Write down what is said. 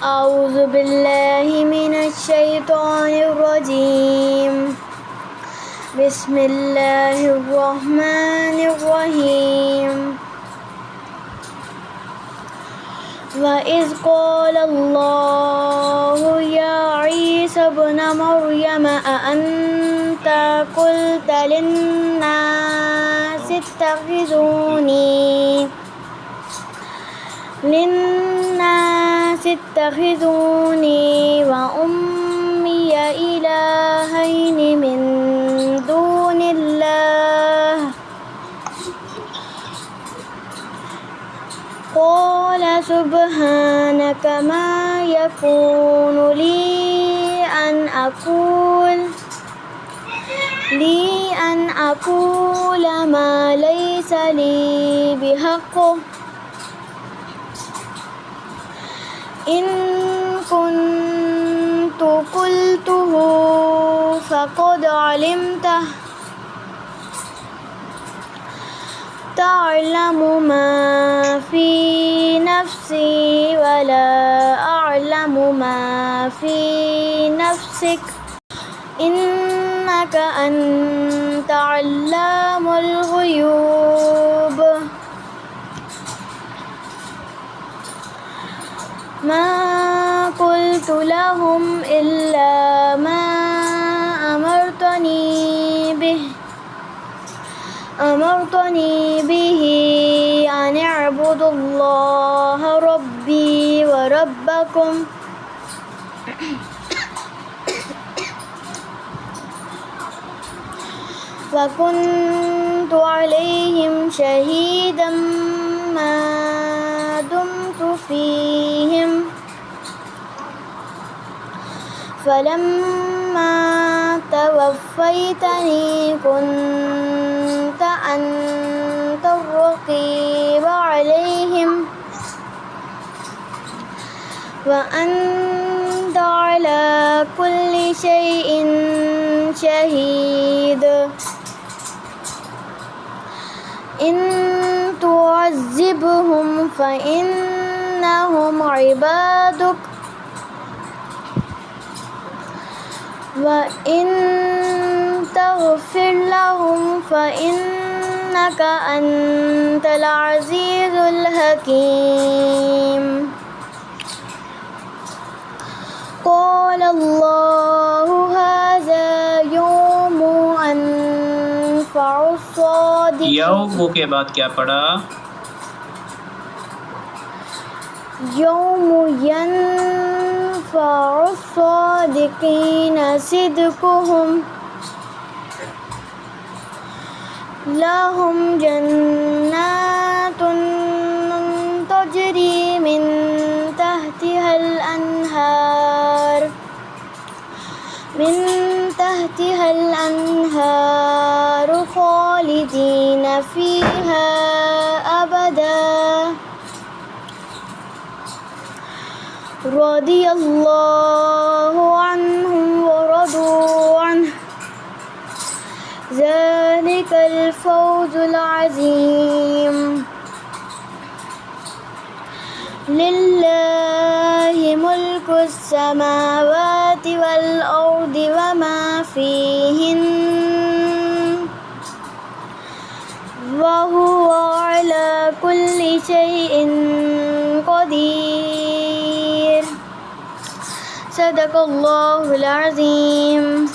أعوذ بالله من الشيطان الرجيم. بسم الله الرحمن الرحيم. وإذ قال الله يا عيسى ابن مريم أأنت قلت للناس اتخذوني وأمي إلهين من دون الله قال سبحانك ما يكون لي أن أقول ما ليس لي بحق إن كنت قلته فقد علمته تعلم ما في نفسي ولا أعلم ما في نفسك إنك أنت علام الغيوب. ما قلت لهم إلا ما أمرتني به أن اعبدوا الله ربي وربكم وكنت عليهم شهيدا ما دمت فيهم فلما توفيتني كنت أنت الرقيب عليهم وأنت على كل شيء شهيد. إن تعذبهم فإنهم عبادك وإن تغفر لهم فإنك أنت العزيز الحكيم. قال الله هذا يوم أنفع الصادقين. यौम के बाद क्या पढ़ा? يوم ينفع الصادقين صدقهم لهم جنات تجري من تحتها الأنهار خالدين فيها أبدا رضي الله عنهم ورضوا عنه ذلك الفوز العظيم. لله ملك السماوات والأرض وما فيهن وهو على كل شيء قدير. صدق الله العظيم.